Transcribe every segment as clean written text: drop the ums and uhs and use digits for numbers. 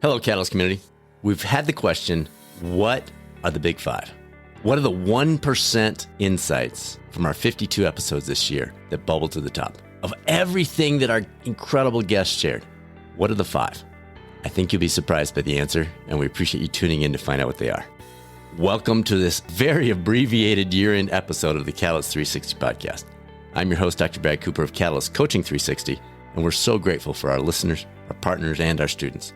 Hello, Catalyst community. We've had the question, what are the big five? What are the 1% insights from our 52 episodes this year that bubble to the top? Of everything that our incredible guests shared, what are the five? I think you'll be surprised by the answer, and we appreciate you tuning in to find out what they are. Welcome to this very abbreviated year-end episode of the Catalyst 360 podcast. I'm your host, Dr. Brad Cooper of Catalyst Coaching 360, and we're so grateful for our listeners, our partners, and our students.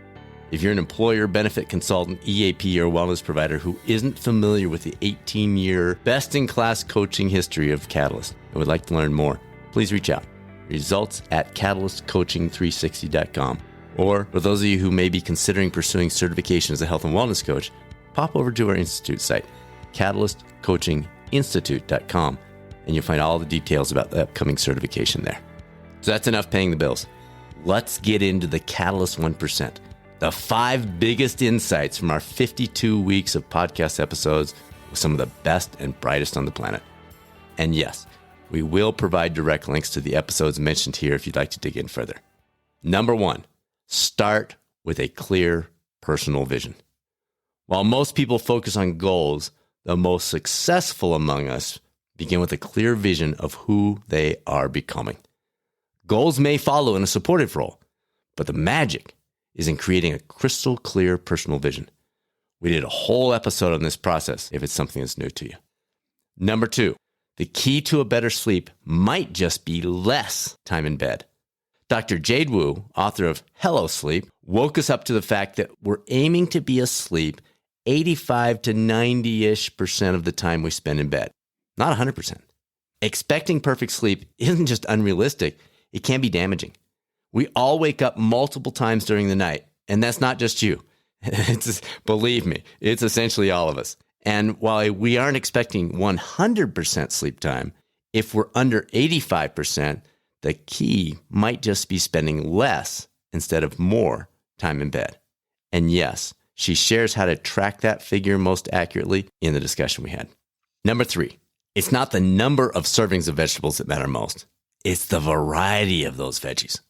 If you're an employer, benefit consultant, EAP, or wellness provider who isn't familiar with the 18-year best-in-class coaching history of Catalyst and would like to learn more, please reach out. Results at catalystcoaching360.com. Or for those of you who may be considering pursuing certification as a health and wellness coach, pop over to our institute site, catalystcoachinginstitute.com, and you'll find all the details about the upcoming certification there. So that's enough paying the bills. Let's get into the Catalyst 1%. The 5 biggest insights from our 52 weeks of podcast episodes with some of the best and brightest on the planet. And yes, we will provide direct links to the episodes mentioned here if you'd like to dig in further. Number 1, start with a clear personal vision. While most people focus on goals, the most successful among us begin with a clear vision of who they are becoming. Goals may follow in a supportive role, but the magic is in creating a crystal clear personal vision. We did a whole episode on this process if it's something that's new to you. Number 2, the key to a better sleep might just be less time in bed. Dr. Jade Wu, author of Hello Sleep, woke us up to the fact that we're aiming to be asleep 85 to 90-ish% of the time we spend in bed, not 100%. Expecting perfect sleep isn't just unrealistic, it can be damaging. We all wake up multiple times during the night, and that's not just you. Believe me, it's essentially all of us. And while we aren't expecting 100% sleep time, if we're under 85%, the key might just be spending less instead of more time in bed. And yes, she shares how to track that figure most accurately in the discussion we had. Number 3, it's not the number of servings of vegetables that matter most. It's the variety of those veggies.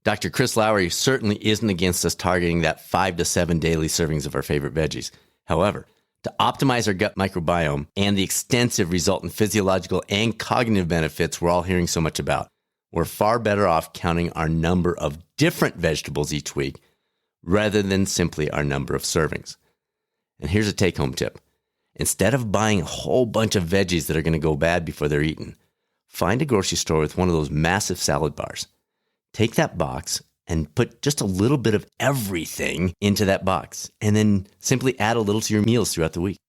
Dr. Chris Lowry certainly isn't against us targeting that 5 to 7 daily servings of our favorite veggies. However, to optimize our gut microbiome and the extensive resultant physiological and cognitive benefits we're all hearing so much about, we're far better off counting our number of different vegetables each week rather than simply our number of servings. And here's a take-home tip. Instead of buying a whole bunch of veggies that are going to go bad before they're eaten, find a grocery store with one of those massive salad bars. Take that box and put just a little bit of everything into that box, and then simply add a little to your meals throughout the week.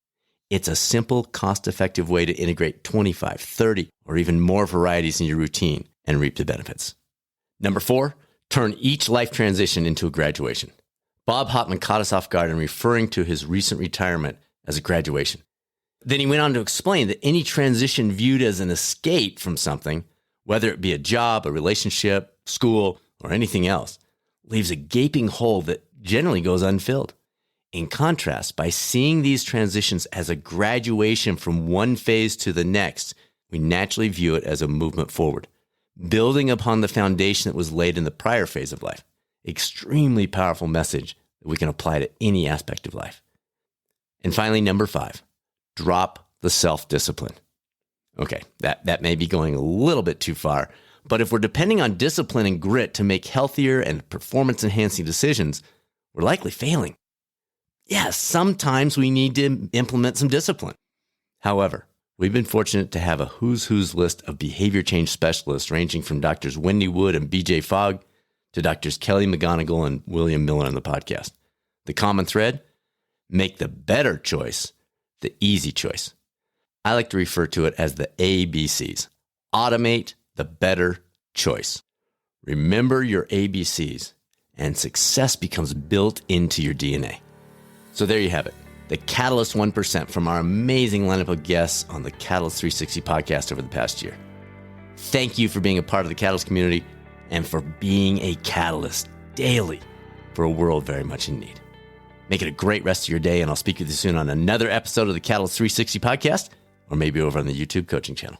It's a simple, cost-effective way to integrate 25, 30, or even more varieties in your routine and reap the benefits. Number 4, turn each life transition into a graduation. Bob Hoffman caught us off guard in referring to his recent retirement as a graduation. Then he went on to explain that any transition viewed as an escape from something, whether it be a job, a relationship, school, or anything else, leaves a gaping hole that generally goes unfilled. In contrast, by seeing these transitions as a graduation from one phase to the next, we naturally view it as a movement forward, building upon the foundation that was laid in the prior phase of life. Extremely powerful message that we can apply to any aspect of life. And finally, number 5, drop the self-discipline. Okay, that may be going a little bit too far, but if we're depending on discipline and grit to make healthier and performance-enhancing decisions, we're likely failing. Yes, sometimes we need to implement some discipline. However, we've been fortunate to have a who's who's list of behavior change specialists ranging from Drs. Wendy Wood and BJ Fogg to Drs. Kelly McGonigal and William Miller on the podcast. The common thread? Make the better choice the easy choice. I like to refer to it as the ABCs. Automate the better choice. Remember your ABCs, and success becomes built into your DNA. So there you have it, the Catalyst 1% from our amazing lineup of guests on the Catalyst 360 podcast over the past year. Thank you for being a part of the Catalyst community and for being a catalyst daily for a world very much in need. Make it a great rest of your day, and I'll speak with you soon on another episode of the Catalyst 360 podcast, or maybe over on the YouTube coaching channel.